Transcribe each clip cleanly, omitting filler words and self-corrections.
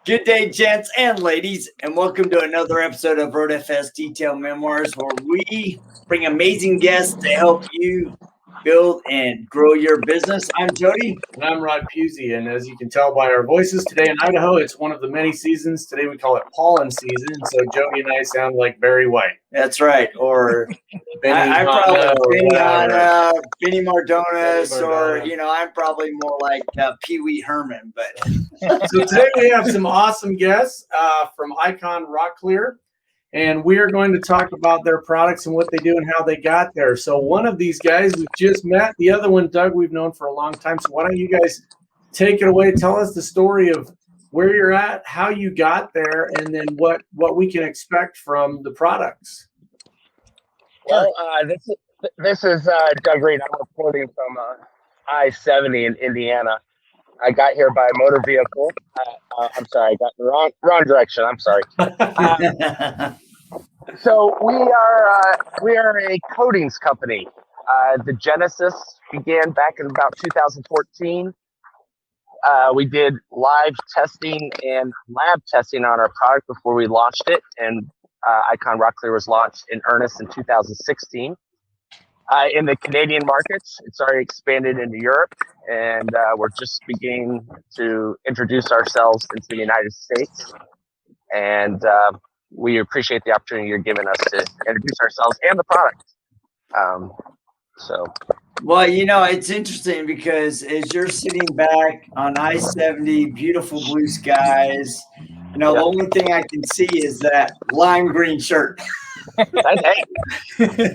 Good day, gents and ladies, and welcome to another episode of RoadFS Detail Memoirs, where we bring amazing guests to help you build and grow your business. I'm Jody. And I'm Rod Puzey, and as you can tell by our voices today in Idaho, it's one of the many seasons. Today we call it pollen season, so Jody and I sound like Barry White. That's right, or I probably Benny Mardones, or I'm probably more like Pee Wee Herman. But so today we have some awesome guests from Icon Rocklear, and we are going to talk about their products and what they do and how they got there. So one of these guys we've just met, the other one, Doug, we've known for a long time. So why don't you guys take it away? Tell us the story of where you're at, how you got there, and then what we can expect from the products. Well, this is Doug Reid. I'm reporting from I-70 in Indiana. I got here by motor vehicle. I'm sorry, I got the wrong direction. I'm sorry. So we are a coatings company. The genesis began back in about 2014. We did live testing and lab testing on our product before we launched it, and Icon Rocklear was launched in earnest in 2016. In the Canadian markets, it's already expanded into Europe, and we're just beginning to introduce ourselves into the United States. And we appreciate the opportunity you're giving us to introduce ourselves and the product. Well, it's interesting because as you're sitting back on I-70, beautiful blue skies, the only thing I can see is that lime green shirt. Hey,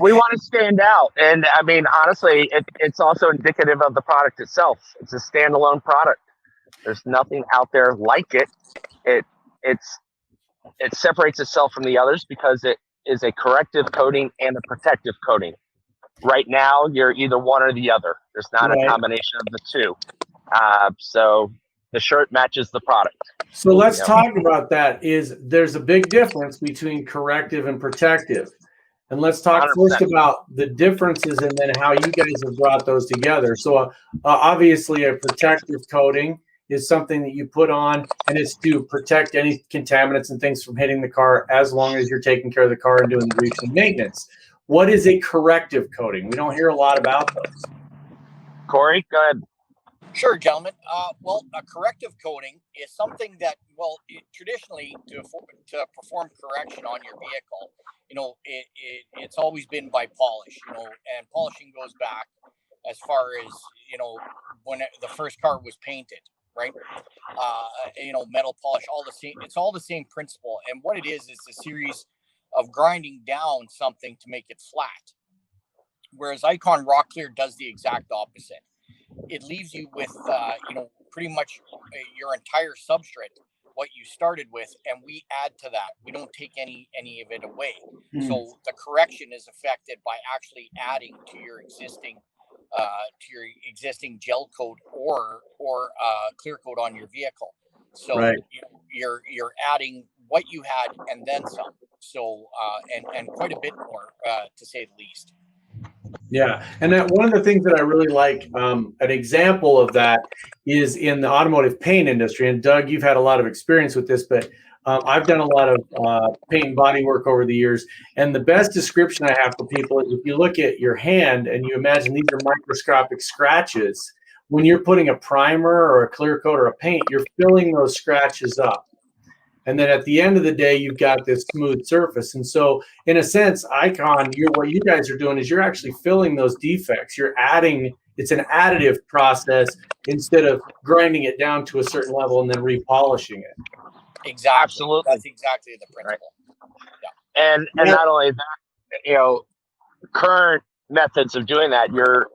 we want to stand out, and I mean, honestly, it's also indicative of the product itself. It's a standalone product. There's nothing out there like it. It separates itself from the others because it is a corrective coating and a protective coating. Right now, you're either one or the other. There's not a combination of the two. So the shirt matches the product. So let's talk about that. There's a big difference between corrective and protective. And let's talk 100%. First about the differences and then how you guys have brought those together. So obviously a protective coating is something that you put on, and it's to protect any contaminants and things from hitting the car as long as you're taking care of the car and doing the routine maintenance. What is a corrective coating? We don't hear a lot about those. Corey, go ahead. Sure, gentlemen. Well, a corrective coating is something that, traditionally to perform correction on your vehicle, it's always been by polish, and polishing goes back as far as, when the first car was painted, right? Metal polish, all the same. It's all the same principle. And what it is a series of grinding down something to make it flat. Whereas Icon Rocklear does the exact opposite. It leaves you with, pretty much your entire substrate, what you started with, and we add to that. We don't take any of it away. So the correction is affected by actually adding to your existing gel coat or clear coat on your vehicle. So you're adding what you had and then some. So and quite a bit more, to say the least. Yeah, and one of the things that I really like, an example of that is in the automotive paint industry. And Doug, you've had a lot of experience with this, but I've done a lot of paint and body work over the years. And the best description I have for people is if you look at your hand and you imagine these are microscopic scratches, when you're putting a primer or a clear coat or a paint, you're filling those scratches up. And then at the end of the day, you've got this smooth surface. And so in a sense, Icon, what you guys are doing is you're actually filling those defects. You're adding, it's an additive process instead of grinding it down to a certain level and then repolishing it. Exactly. Absolutely. That's exactly the principle. Right. Yeah. And not only that, current methods of doing that, your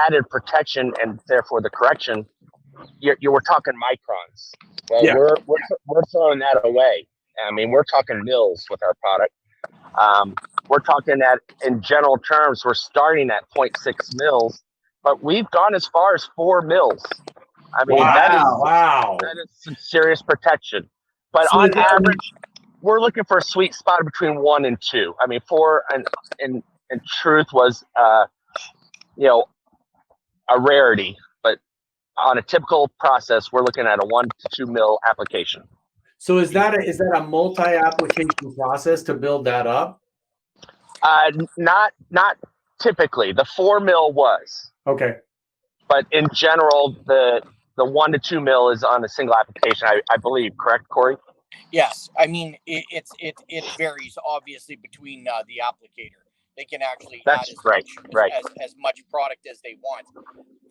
added protection and therefore the correction, we're talking microns. Well, yeah. We're throwing that away. I mean, we're talking mils with our product. We're talking that in general terms, we're starting at 0.6 mils, but we've gone as far as 4 mils. I mean, that is some serious protection. But so on average, we're looking for a sweet spot between 1 and 2. I mean, 4 in truth was, a rarity. But on a typical process, we're looking at a 1 to 2 mil application. So is that a multi-application process to build that up? Not typically. The 4 mil was. Okay. But in general, the 1 to 2 mil is on a single application, I believe. Correct, Corey? Yes, I mean it varies obviously between the applicator. They can actually add as much product as they want.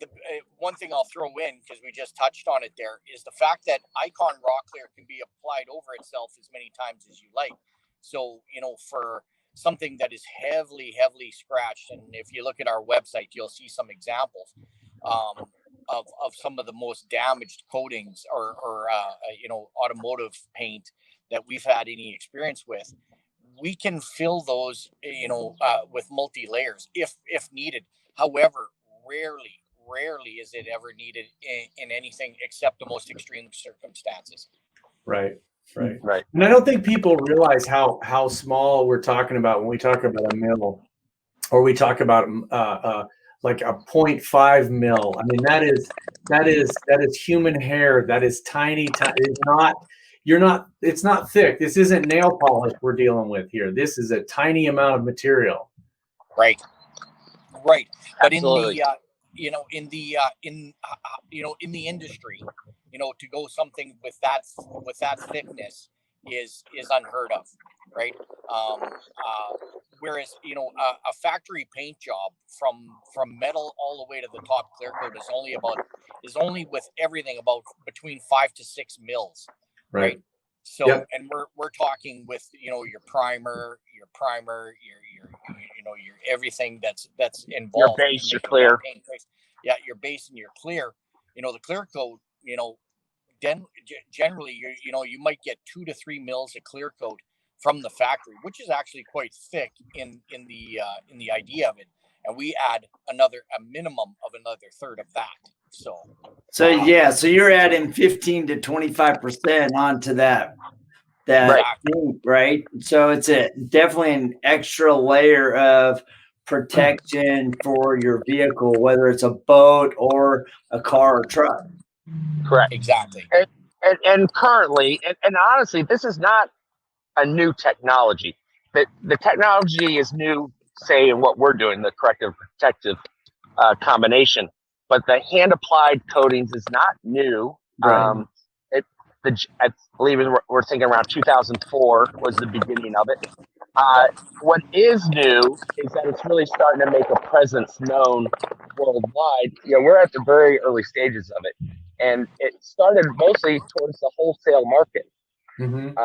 The one thing I'll throw in, because we just touched on it there, is the fact that Icon Rocklear can be applied over itself as many times as you like. So, for something that is heavily scratched, and if you look at our website, you'll see some examples of some of the most damaged coatings or automotive paint that we've had any experience with. We can fill those, with multi-layers if needed. However, rarely is it ever needed in anything except the most extreme circumstances. Right. And I don't think people realize how small we're talking about when we talk about a mill, or we talk about like a 0.5 mil. I mean, that is human hair. That is tiny. It's not thick. This isn't nail polish we're dealing with here. This is a tiny amount of material. Right. But Absolutely. in the industry, to go something with that thickness is unheard of, right? Whereas a factory paint job from metal all the way to the top clear coat is only with everything about between 5 to 6 mils. Right. So, yep. And we're talking with, your primer, your everything that's involved. Your base, your clear. Yeah. Your base and your clear, the clear coat, generally you might get 2 to 3 mils of clear coat from the factory, which is actually quite thick in the idea of it. And we add a minimum of another third of that. So you're adding 15 to 25% onto that paint, right? So it's definitely an extra layer of protection for your vehicle, whether it's a boat or a car or truck. Correct. Exactly. And currently, and honestly, this is not a new technology. The technology is new, say, in what we're doing, the corrective and protective combination. But the hand-applied coatings is not new. Right. I believe we're thinking around 2004 was the beginning of it. What is new is that it's really starting to make a presence known worldwide. We're at the very early stages of it, and it started mostly towards the wholesale market. Mm-hmm.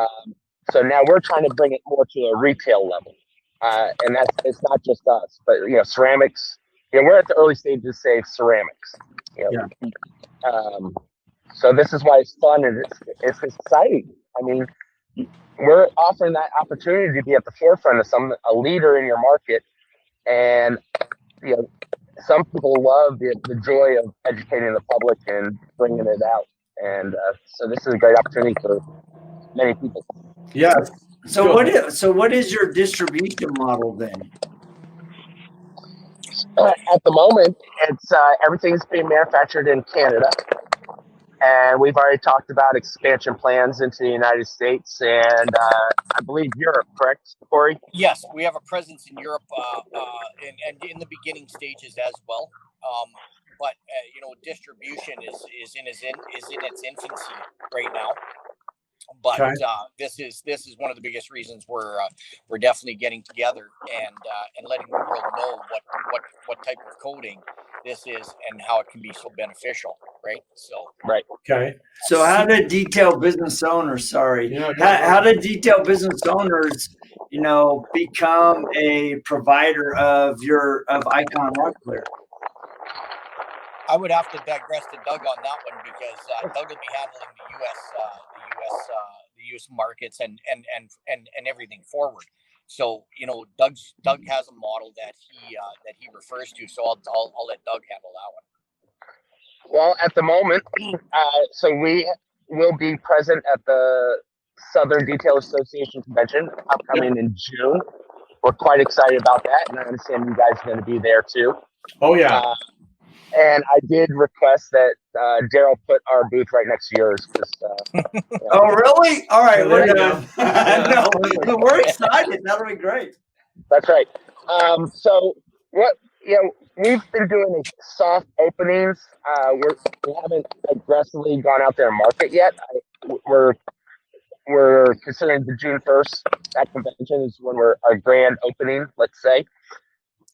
So now we're trying to bring it more to a retail level, and it's not just us, but ceramics. We're at the early stages, say ceramics. So this is why it's fun and it's exciting. I mean, we're offering that opportunity to be at the forefront of a leader in your market, and some people love the joy of educating the public and bringing it out, and so this is a great opportunity for many people. Yeah. So what is your distribution model then? At the moment, it's everything's being manufactured in Canada, and we've already talked about expansion plans into the United States and I believe Europe. Correct, Corey? Yes, we have a presence in Europe and in the beginning stages as well. But distribution is in its infancy right now. But okay. This is one of the biggest reasons we're definitely getting together and letting the world know what type of coating this is and how it can be so beneficial, right? So right, okay. So how do detail business owners? How do detail business owners, become a provider of Icon Rocklear? I would have to digress to Doug on that one because Doug will be handling the U.S. markets and everything forward. So Doug has a model that he refers to. So I'll let Doug handle that one. Well, at the moment, so we will be present at the Southern Detail Association convention upcoming in June. We're quite excited about that, and I understand you guys are going to be there too. Oh yeah. And I did request that Daryl put our booth right next to yours. Oh, really? All right, So we're there you done. go. Yeah, No, perfect. but we're excited. That'll be great. That's right. So what we've been doing is soft openings. We haven't aggressively gone out there and market yet. We're considering the June 1st. That convention is when our grand opening, let's say.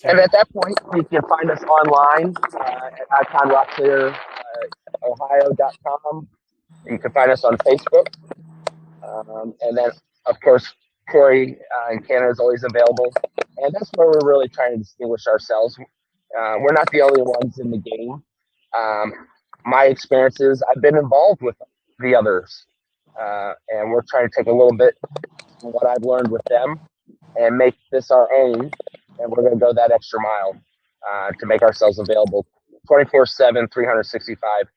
And at that point, you can find us online at iconrocklear.ohio.com. You can find us on Facebook. And then, of course, Corey in Canada is always available. And that's where we're really trying to distinguish ourselves. We're not the only ones in the game. My experiences, I've been involved with the others. And we're trying to take a little bit from what I've learned with them and make this our own. And we're going to go that extra mile to make ourselves available 24/7, 365.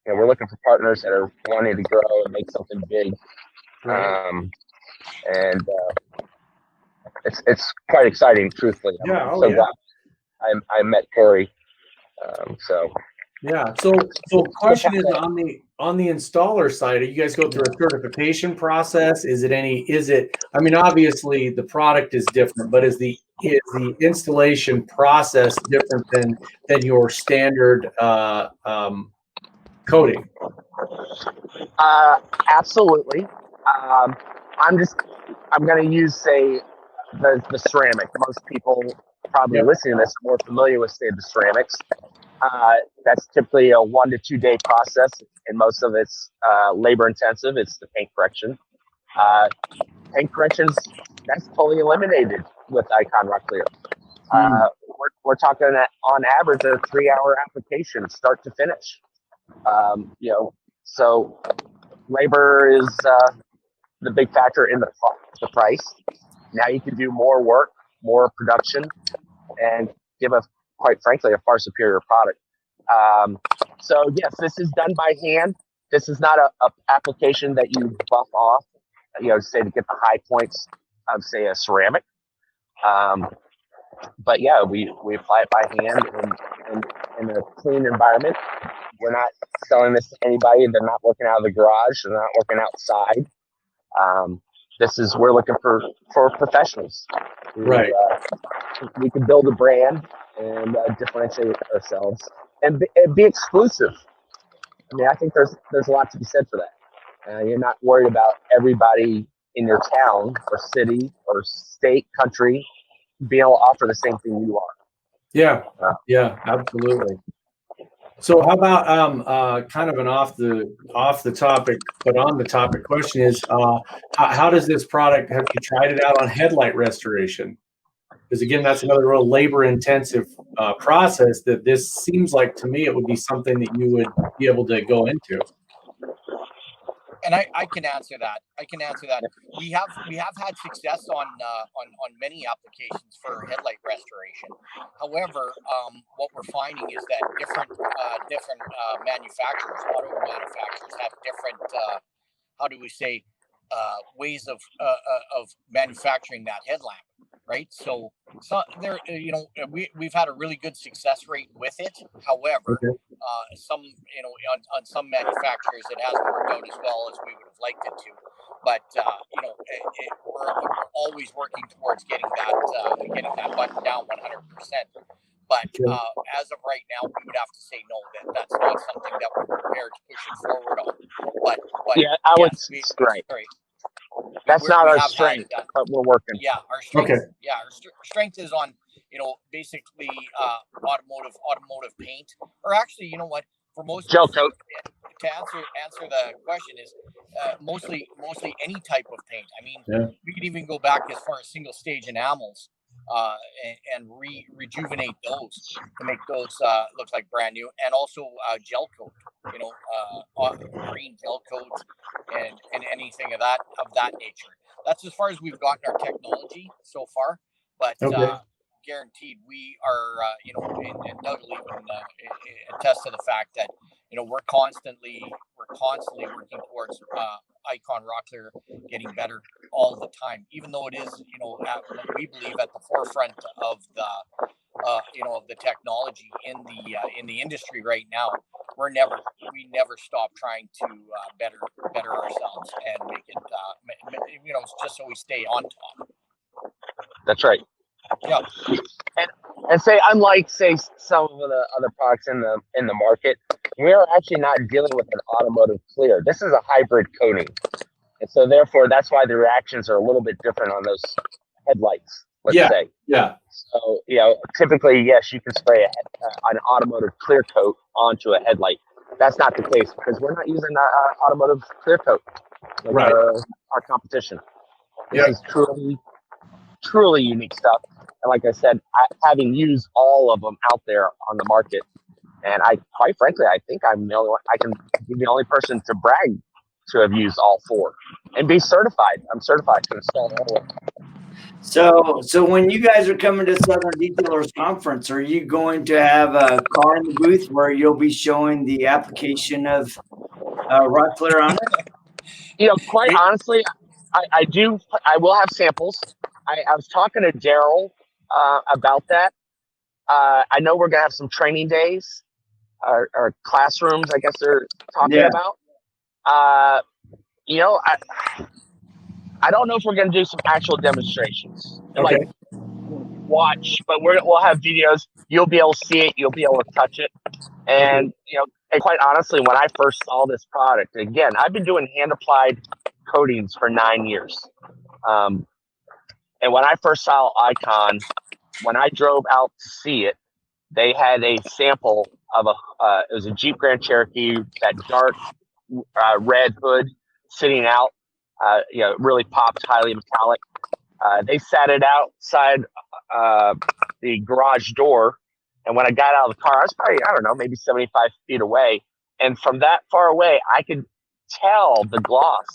We're looking for partners that are wanting to grow and make something big. Right. And it's quite exciting, truthfully. Yeah. I'm so glad I met Corey. Yeah. So question is on the installer side, do you guys go through a certification process? Is it I mean, obviously the product is different, but is the installation process different than your standard coating? Absolutely. I'm going to use, say, the ceramic. Most people probably listening to this are more familiar with, say, the ceramics. That's typically a 1 to 2 day process, and most of it's labor intensive. It's the paint correction. Paint corrections, that's totally eliminated with Icon Rocklear. We're talking on average a 3-hour application, start to finish. So labor is the big factor in the price. Now you can do more work, more production, and give quite frankly, a far superior product. So yes, this is done by hand. This is not a application that you buff off, say to get the high points of, say, a ceramic. But yeah, we apply it by hand and in a clean environment. We're not selling this to anybody. They're not working out of the garage. They're not working outside. We're looking for professionals. Right. We can build a brand and differentiate ourselves and be exclusive. I mean, I think there's a lot to be said for that. You're not worried about everybody in your town or city or state, country being able to offer the same thing you are. Yeah. Yeah, absolutely. So how about kind of an off the topic, but on the topic question is, how does this product, have you tried it out on headlight restoration? Because again, that's another real labor intensive process that this seems like, to me, it would be something that you would be able to go into. And I can answer that. We have had success on many applications for headlight restoration. However, what we're finding is that different manufacturers, auto manufacturers, have different ways of manufacturing that headlamp, right? So there, we've had a really good success rate with it. However, some, on some manufacturers, it hasn't worked out as well as we would have liked it to. But we're always working towards getting that button down 100%. But as of right now, we would have to say no. That's not something that we're prepared to push it forward on. But yeah, I would. Right. That's not our strength, but we're working. Yeah, our strength. Okay. Yeah, our strength is on, basically automotive paint, or actually, you know what? For most gel coat. To answer the question is mostly any type of paint. I mean, we could even go back as far as single stage enamels and rejuvenate those to make those look like brand new, and also gel coat. Green gel coat and anything of that nature. That's as far as we've gotten our technology so far, but guaranteed we are, and Doug will even attest to the fact that we're constantly working towards Icon Rocklear getting better all the time, even though it is, we believe at the forefront of of the technology in the industry right now, we never stop trying to better ourselves and make it just so we stay on top. That's right. Yeah. And say, unlike some of the other products in the market, we are actually not dealing with an automotive clear. This is a hybrid coating, and so therefore that's why the reactions are a little bit different on those headlights. Let's say. Yeah. So typically, yes, you can spray an automotive clear coat onto a headlight. That's not the case because we're not using automotive clear coat like our competition. This is truly unique stuff. And like I said, having used all of them out there on the market, and quite frankly, I think I'm the only one. I can be the only person to brag to have used all four and be certified. I'm certified to install all of them. So when you guys are coming to Southern Detailers Conference, are you going to have a car in the booth where you'll be showing the application of Rockclear on it? Quite honestly, I do. I will have samples. I was talking to Daryl about that. I know we're gonna have some training days or classrooms, I guess they're talking about. I don't know if we're gonna do some actual demonstrations, like watch, but we'll have videos. You'll be able to see it. You'll be able to touch it, and and quite honestly, when I first saw this product, again, I've been doing hand applied coatings for 9 years. And when I first saw Icon, when I drove out to see it, they had a sample of it was a Jeep Grand Cherokee, that dark red hood sitting out, really popped, highly metallic. They sat it outside the garage door. And when I got out of the car, I was probably, I don't know, maybe 75 feet away. And from that far away, I could tell the gloss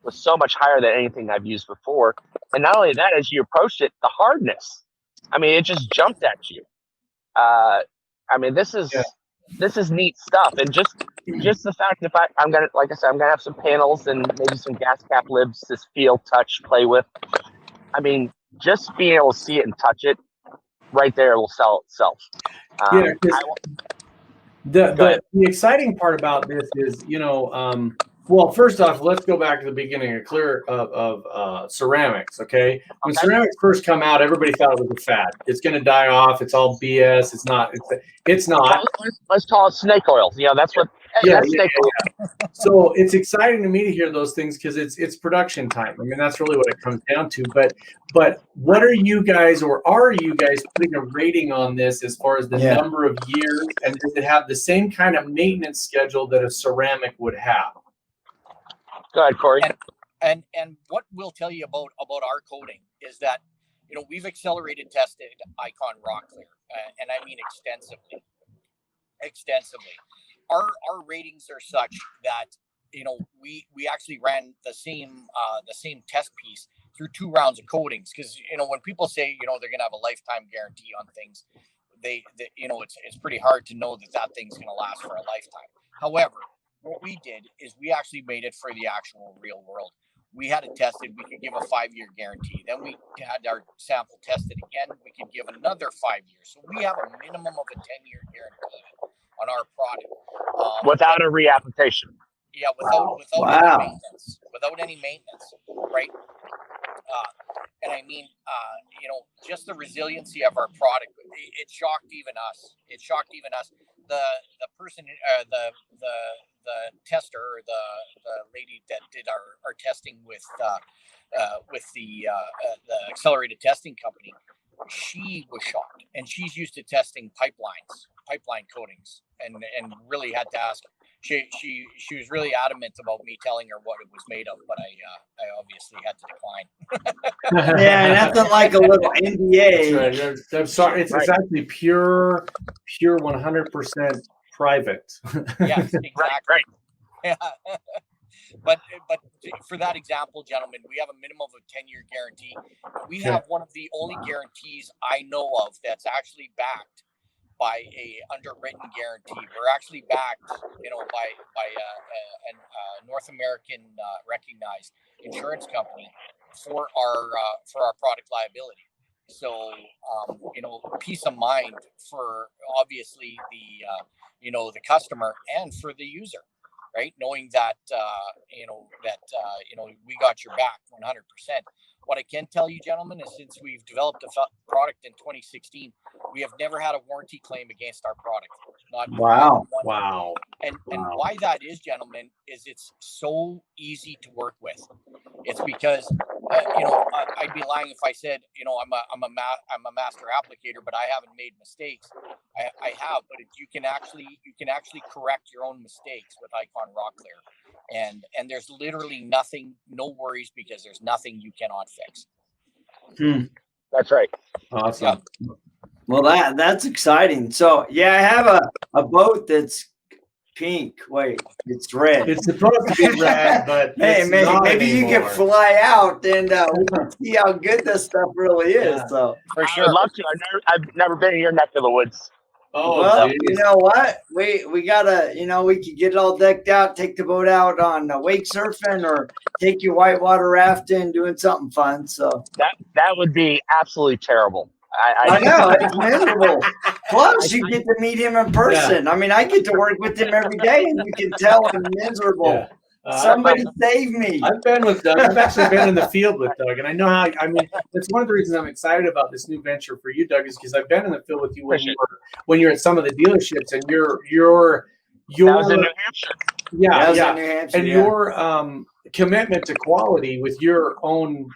was so much higher than anything I've used before. And not only that, as you approached it, the hardness. I mean, it just jumped at you. This is neat stuff. And just the fact, I'm gonna, like I said, I'm gonna have some panels and maybe some gas cap libs to feel, touch, play with. I mean, just being able to see it and touch it right there will sell itself. The exciting part about this is, well, first off, let's go back to the beginning of ceramics. Okay, when ceramics first come out, everybody thought it was a fad. It's going to die off. It's all BS. It's not. It's not. Let's call it snake oil. That's what. That's snake oil. So it's exciting to me to hear those things because it's production time. I mean, that's really what it comes down to. But what are you guys, or are you guys putting a rating on this as far as the number of years, and does it have the same kind of maintenance schedule that a ceramic would have? Go ahead, Corey. And what we'll tell you about our coating is that we've accelerated tested Icon Rocklear, and I mean extensively. Our ratings are such that we actually ran the same test piece through 2 rounds of coatings, because when people say they're gonna have a lifetime guarantee on things, it's pretty hard to know that thing's gonna last for a lifetime. However, what we did is we actually made it for the actual real world. We had it tested. We could give a 5-year guarantee. Then we had our sample tested again. We could give another 5 years. So we have a minimum of a 10-year guarantee on our product. Without a reapplication. Yeah, without any maintenance, right? And I mean, just the resiliency of our product. It shocked even us. The person, the tester, or the lady that did our testing with the accelerated testing company, she was shocked, and she's used to testing pipeline coatings, and really had to ask. She was really adamant about me telling her what it was made of, but I obviously had to decline. Yeah, nothing like a little NDA. Right. I'm sorry, it's actually pure 100% private. Yes, exactly. Right. Yeah. But for that example, gentlemen, we have a minimum of a 10-year guarantee. We have one of the only guarantees I know of that's actually backed by a underwritten guarantee. We're actually backed, by a North American recognized insurance company for our product liability. So, peace of mind for obviously the customer and for the user, right? Knowing that, we got your back 100%. What I can tell you, gentlemen, is since we've developed a product in 2016, we have never had a warranty claim against our product. Wow. Wow. And why that is, gentlemen, is it's so easy to work with. It's because, I'd be lying if I said, I'm a master applicator, but I haven't made mistakes. I have, but you can actually correct your own mistakes with Icon Rocklear. And there's literally nothing, no worries, because there's nothing you cannot fix. That's right. Awesome. Yeah. Well, that's exciting. So yeah, I have a boat that's pink. Wait, it's red. It's supposed to be red, but hey, maybe you can fly out and we can see how good this stuff really is. Yeah. So for sure, I'd love to. I've never been in your neck of the woods. Oh, well, geez. You know what? We gotta, we could get it all decked out, take the boat out on wake surfing, or take you whitewater rafting, doing something fun. So that would be absolutely terrible. I know, it's miserable. Plus, you get to meet him in person. Yeah. I mean, I get to work with him every day, and you can tell I'm miserable. Yeah. Somebody save me. I've been with Doug. I've actually been in the field with Doug, and I know how. I mean, that's one of the reasons I'm excited about this new venture for you, Doug, is because I've been in the field with you when you're at some of the dealerships, and you're that was in New Hampshire. Yeah, in New Hampshire, and your commitment to quality with your own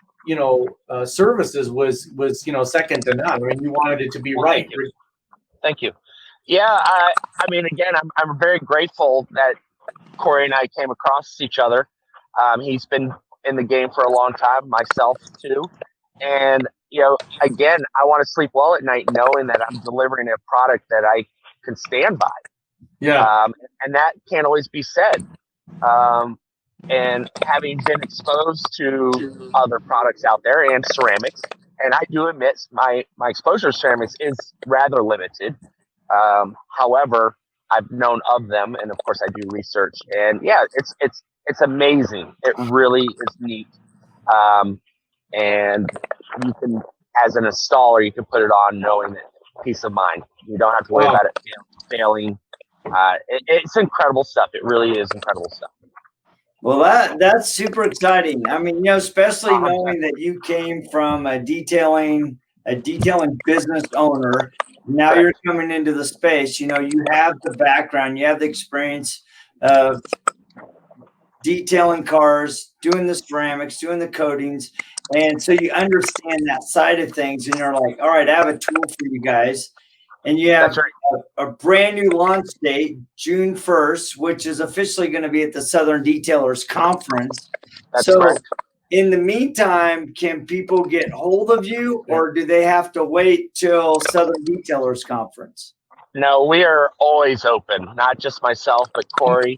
services was second to none. I mean, you wanted it to be right. Thank you. Yeah, I mean, again, I'm very grateful that Corey and I came across each other. He's been in the game for a long time, myself too. And, again, I want to sleep well at night knowing that I'm delivering a product that I can stand by. Yeah. And that can't always be said. And having been exposed to other products out there and ceramics, and I do admit my exposure to ceramics is rather limited. However, I've known of them, and of course I do research, and yeah, it's amazing. It really is neat. And you can, as an installer, you can put it on knowing that peace of mind. You don't have to worry about it failing. It's incredible stuff. It really is incredible stuff. Well, that's super exciting. I mean, especially knowing that you came from a detailing business owner. Now you're coming into the space. You have the background, you have the experience of detailing cars, doing the ceramics, doing the coatings, and so you understand that side of things. And you're like, all right, I have a tool for you guys. And you have a brand new launch date, June 1st, which is officially going to be at the Southern Detailers Conference. That's correct. In the meantime, can people get hold of you, or do they have to wait till Southern Detailers Conference? No, we are always open, not just myself, but Corey.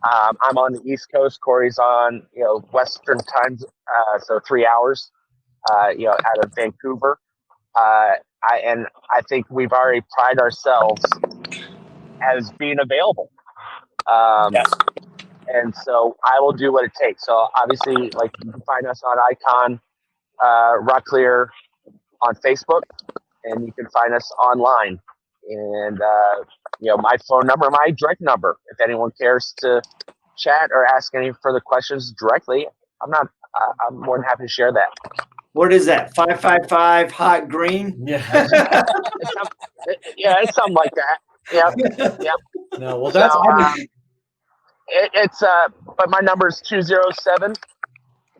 I'm on the East Coast. Corey's on, Western time, so 3 hours, out of Vancouver. I think we've already prided ourselves as being available. Yes. And so I will do what it takes. So obviously, like, you can find us on Icon Rocklear on Facebook, and you can find us online. And my phone number, my direct number, if anyone cares to chat or ask any further questions directly, I'm more than happy to share that. What is that? 555 hot green? Yeah. It's something like that. Yeah. No, well, that's but my number is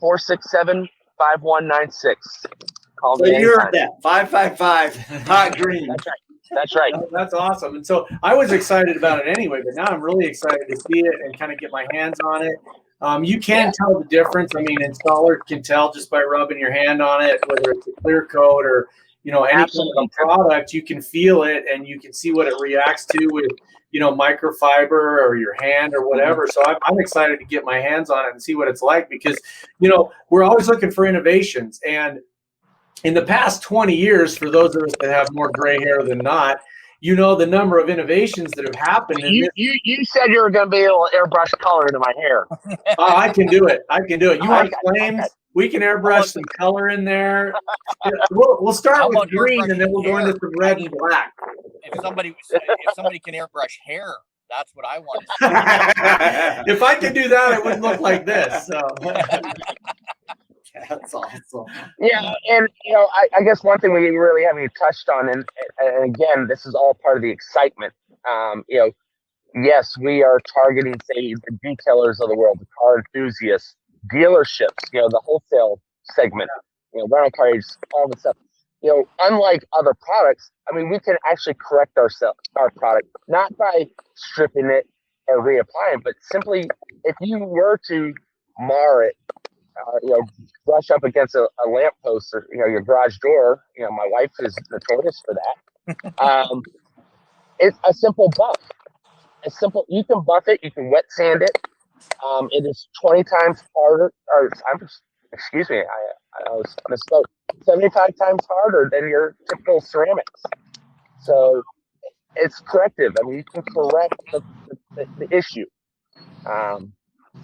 207-467-5196. Call me. So you heard that. 555 hot green. That's right. That's awesome. And so I was excited about it anyway, but now I'm really excited to see it and kind of get my hands on it. You can tell the difference. I mean, installer can tell just by rubbing your hand on it, whether it's a clear coat or, any kind of product, you can feel it and you can see what it reacts to with, microfiber or your hand or whatever. So I'm excited to get my hands on it and see what it's like because, we're always looking for innovations. And in the past 20 years, for those of us that have more gray hair than not, the number of innovations that have happened. You said you were going to be able to airbrush color into my hair. I can do it. You want flames? We can airbrush some color in there. We'll start with green, and then we'll go into some red and black. If somebody can airbrush hair, that's what I want to see. If I could do that, it wouldn't look like this. So. That's awesome. Yeah, and I guess one thing we really haven't touched on, and again, this is all part of the excitement. Yes, we are targeting, say, the detailers of the world, the car enthusiasts, dealerships, the wholesale segment, rental car agents, all the stuff. Unlike other products, I mean, we can actually correct our product, not by stripping it or reapplying, but simply if you were to mar it, brush up against a lamppost or, your garage door, my wife is notorious for that. It's a simple buff. You can buff it, you can wet sand it. It is 20 times harder, excuse me, I was misspoke. 75 times harder than your typical ceramics. So it's corrective. I mean, you can correct the issue.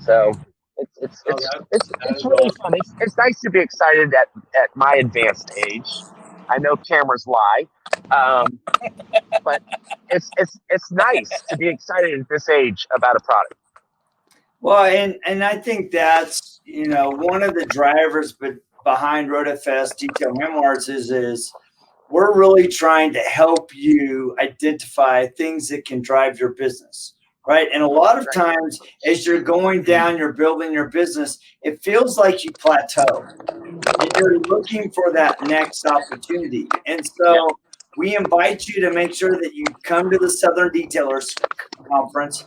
So it's really fun. It's nice to be excited at my advanced age. I know cameras lie, but it's nice to be excited at this age about a product. Well, and I think that's one of the drivers, but behind RoadFS Detail Memoirs is we're really trying to help you identify things that can drive your business, right? And a lot of times, as you're going down, you're building your business, it feels like you plateau. And you're looking for that next opportunity, and so we invite you to make sure that you come to the Southern Detailers Conference.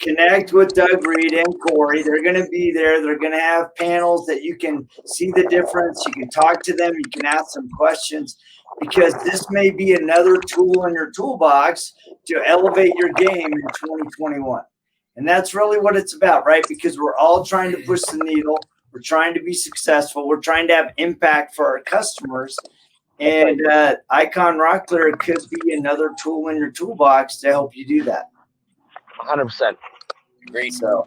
Connect with Doug, Reid, and Corey. They're going to be there. They're going to have panels that you can see the difference. You can talk to them. You can ask them questions, because this may be another tool in your toolbox to elevate your game in 2021. And that's really what it's about, right? Because we're all trying to push the needle. We're trying to be successful. We're trying to have impact for our customers. And Icon Rocklear could be another tool in your toolbox to help you do that. 100%. Great. So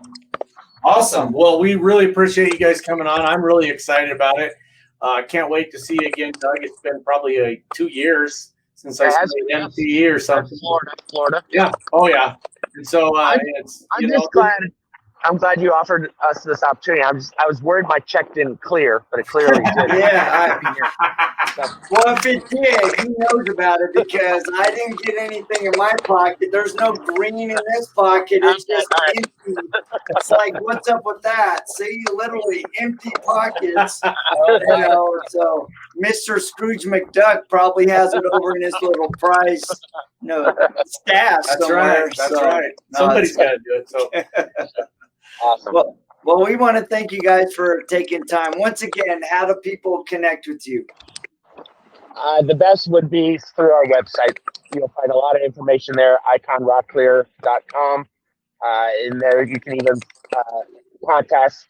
awesome. Well, we really appreciate you guys coming on. I'm really excited about it. Can't wait to see you again, Doug. It's been probably 2 years since I saw MTE or something. Florida. Yeah. Oh, yeah. And so I'm just glad. I'm glad you offered us this opportunity. I was worried my check didn't clear, but it clearly did. yeah. Well, if it did, he knows about it, because I didn't get anything in my pocket. There's no green in this pocket. It's just empty. It's like, what's up with that? See, literally empty pockets. So Mr. Scrooge McDuck probably has it over in his little prize, stash somewhere. That's right. Somebody's got to do it. So. Awesome. Well, we want to thank you guys for taking time. Once again, how do people connect with you? The best would be through our website. You'll find a lot of information there, iconrocklear.com. In there, you can even contact us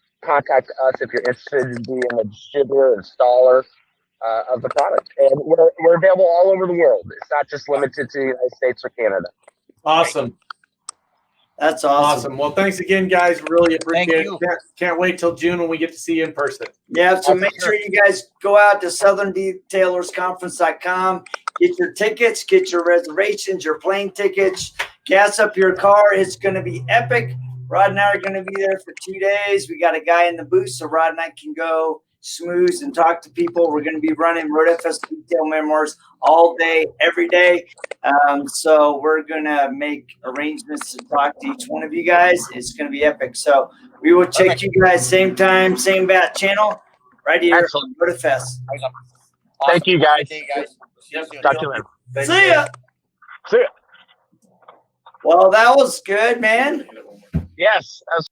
if you're interested in being a distributor, installer of the product. And we're available all over the world. It's not just limited to the United States or Canada. Awesome. That's awesome. Well, thanks again, guys. Really appreciate it. Can't wait till June when we get to see you in person. Yeah, so make sure you guys go out to southerndetailersconference.com. Get your tickets, get your reservations, your plane tickets, gas up your car. It's going to be epic. Rod and I are going to be there for 2 days. We got a guy in the booth, so Rod and I can go smooth and talk to people. We're going to be running RoadFS Detail Memoirs all day, every day. So we're going to make arrangements to talk to each one of you guys. It's going to be epic. So we will check you guys same time, same bat channel, right here on RoadFS. Awesome. Thank you, guys. See you guys. Talk to you later. See ya. See ya. Well, that was good, man. Yes.